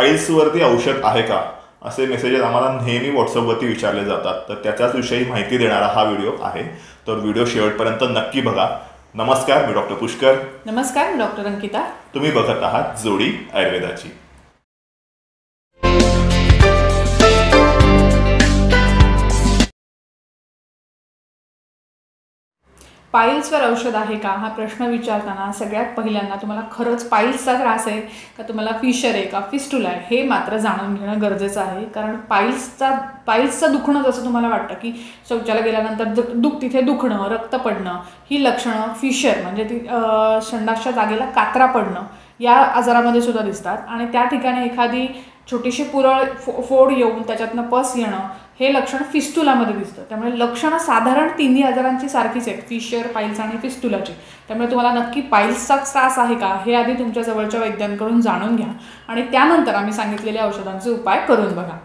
पाईल्सवरती औषध आहे का असे मेसेजेस आम्हाला नेहमी व्हॉट्सअपवरती विचारले जातात. तर त्याच्याच विषयी माहिती देणारा हा व्हिडिओ आहे. तर व्हिडिओ शेवटपर्यंत नक्की बघा. नमस्कार, मी डॉक्टर पुष्कर. नमस्कार, मी डॉक्टर अंकिता. तुम्ही बघत आहात जोडी आयुर्वेदाची. पाईल्सवर औषध आहे का हा प्रश्न विचारताना सगळ्यात पहिल्यांदा तुम्हाला खरंच पाईल्सचा त्रास आहे का, तुम्हाला फिशर आहे का, फिस्टुला आहे, हे मात्र जाणून घेणं गरजेचं आहे. कारण पाईल्सचं दुखणं जसं तुम्हाला वाटतं की शौचाला गेल्यानंतर तिथे दुखणं, रक्त पडणं, ही लक्षणं फिशर म्हणजे ती संडासच्या जागेला कात्रा पडणं या आजारामध्ये सुद्धा दिसतात. आणि त्या ठिकाणी एखादी छोटीशी पुरळ फोड येऊन त्याच्यातनं पस येणं हे लक्षण फिस्टुलामध्ये दिसतं. त्यामुळे लक्षणं साधारण तिन्ही आजारांची सारखीच आहेत, फिशर, पाईल्स आणि फिस्टुलाची. त्यामुळे तुम्हाला नक्की पाईल्सचाच त्रास आहे का हे आधी तुमच्या जवळच्या वैद्यांकडून जाणून घ्या आणि त्यानंतर आम्ही सांगितलेल्या औषधांचे उपाय करून बघा.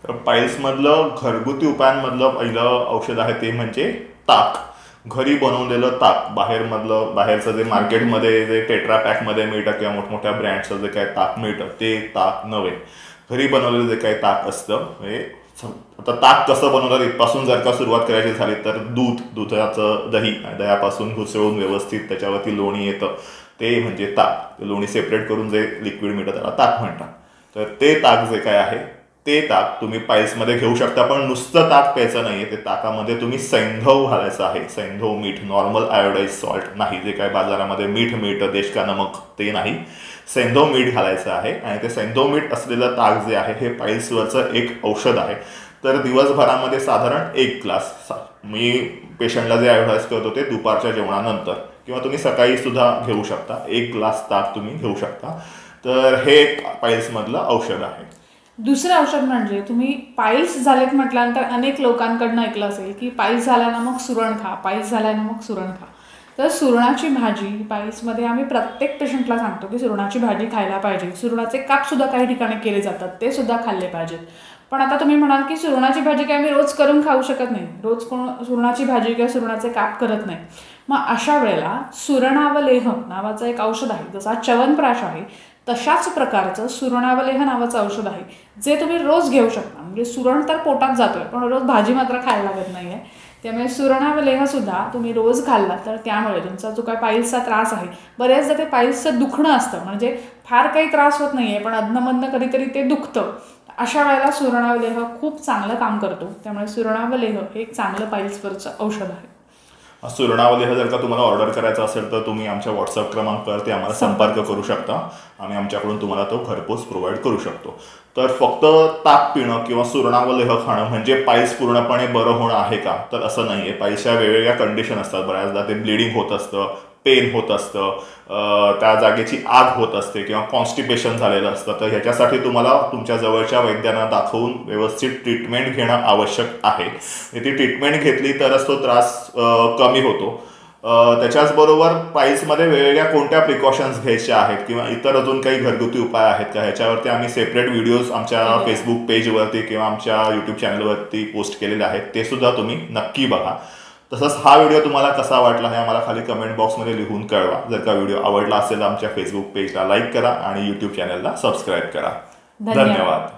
तर पाईल्समधलं घरगुती उपायांमधलं पहिलं औषध आहे ते म्हणजे ताक. घरी बनवलेलं ताक. बाहेरचं जे मार्केटमध्ये जे टेट्रा पॅकमध्ये मिळतं किंवा मोठमोठ्या ब्रँडचं जे काही ताक मिळतं ते ताक नव्हे. घरी बनवलेलं जे काही ताक असतं म्हणजे आता ताक कसं बनवतात इथपासून जर का सुरुवात करायची झाली तर दुधाचं दह्यापासून घुसळून व्यवस्थित त्याच्यावरती लोणी येतं ते म्हणजे ताक. लोणी सेपरेट करून जे लिक्विड मिळतं त्याला ताक म्हणतात. तर ते ताक जे काय आहे ते ताक तुम्ही पाईल्समध्ये घेऊ शकता. पण नुसतं ताक प्यायचं नाहीये. ते ताकामध्ये तुम्ही सैंधव घालायचं आहे. सैंधव मीठ, नॉर्मल आयोडाइज सॉल्ट नाही, जे काय बाजारामध्ये मीठ मिळतं देश का नमक ते नाही, सैंधव मीठ घालायचं आहे. आणि ते सैंधव मीठ असलेलं ताक जे आहे हे पाईल्सवरचं एक औषध आहे. तर दिवसभरामध्ये साधारण 1 ग्लास मी पेशंटला जे ॲडव्हाइस करतो ते दुपारच्या जेवणानंतर किंवा तुम्ही सकाळी सुद्धा घेऊ शकता. 1 ग्लास ताक तुम्ही घेऊ शकता. तर हे एक पाईल्समधलं औषध आहे. दुसरं औषध म्हणजे तुम्ही पाईल्स झालेत म्हटल्यानंतर अनेक लोकांकडनं ऐकलं असेल की पाईल्स झाल्यानं मग सुरण खा, पाईल्स झाल्यानं मग सुरण खा. तर सुरणाची भाजी पाईल्समध्ये आम्ही प्रत्येक पेशंटला सांगतो की सुरणाची भाजी खायला पाहिजे. सुरणाचे कापसुद्धा काही ठिकाणी केले जातात, ते सुद्धा खाल्ले पाहिजेत. पण आता तुम्ही म्हणाल की सुरणाची भाजी काय आम्ही रोज करून खाऊ शकत नाही, रोज कोण सुरणाची भाजी किंवा सुरणाचे काप करत नाही. मग अशा वेळेला सुरणावलेह नावाचं एक औषध आहे. जसा च्यवनप्राश आहे तशाच प्रकारचं सुरणावलेह नावाचं औषध आहे जे तुम्ही रोज घेऊ शकता. म्हणजे सुरण तर पोटात जातोय पण रोज भाजी मात्र खायला लागत नाही आहे. त्यामुळे सुरणावलेह सुद्धा तुम्ही रोज खाल्ला तर त्यामुळे तुमचा जो काय पाईल्सचा त्रास आहे, बऱ्याचदा ते पाईल्सचं दुखणं असतं म्हणजे फार काही त्रास होत नाही आहे पण अधनमधनं कधीतरी ते दुखतं. अशा वेळेला सुरणावलेह खूप चांगलं काम करतो. त्यामुळे सुरणावलेह हे एक चांगलं पाईल्सवरचं औषध आहे. सुरणावलेह जर का तुम्हाला ऑर्डर करायचा असेल तर तुम्ही आमच्या व्हॉट्सअप क्रमांकावरती आम्हाला संपर्क करू शकता. आम्ही आमच्याकडून तुम्हाला तो घरपोच प्रोव्हाइड करू शकतो. तर फक्त ताक पिणं किंवा सुरणावलेह खाणं म्हणजे पाईल्स पूर्णपणे बरं होणं आहे का, तर असं नाही आहे. पाईल्सच्या वेगवेगळ्या कंडिशन असतात. बऱ्याचदा ते ब्लिडिंग होत असतं, पेन होत असतं, त्या जागेची आग होत असते किंवा कॉन्स्टिपेशन झालेलं असतं. तर ह्याच्यासाठी तुम्हाला तुमच्या जवळच्या वैद्यांना दाखवून व्यवस्थित ट्रीटमेंट घेणं आवश्यक आहे. ती ट्रीटमेंट घेतली तरच तो त्रास कमी होतो. त्याच्याचबरोबर पाईल्समध्ये वेगवेगळ्या कोणत्या प्रिकॉशन्स घ्यायच्या आहेत किंवा इतर अजून काही घरगुती उपाय आहेत का ह्याच्यावरती आम्ही सेपरेट व्हिडिओज आमच्या फेसबुक पेजवरती किंवा आमच्या यूट्यूब चॅनलवरती पोस्ट केलेले आहेत. ते सुद्धा तुम्ही नक्की बघा. तसंच हा व्हिडिओ तुम्हाला कसा वाटला हे आम्हाला खाली कमेंट बॉक्समध्ये लिहून कळवा. जर का व्हिडिओ आवडला असेल आमच्या फेसबुक पेजला लाईक करा आणि यूट्यूब चॅनलला सबस्क्राईब करा. धन्यवाद.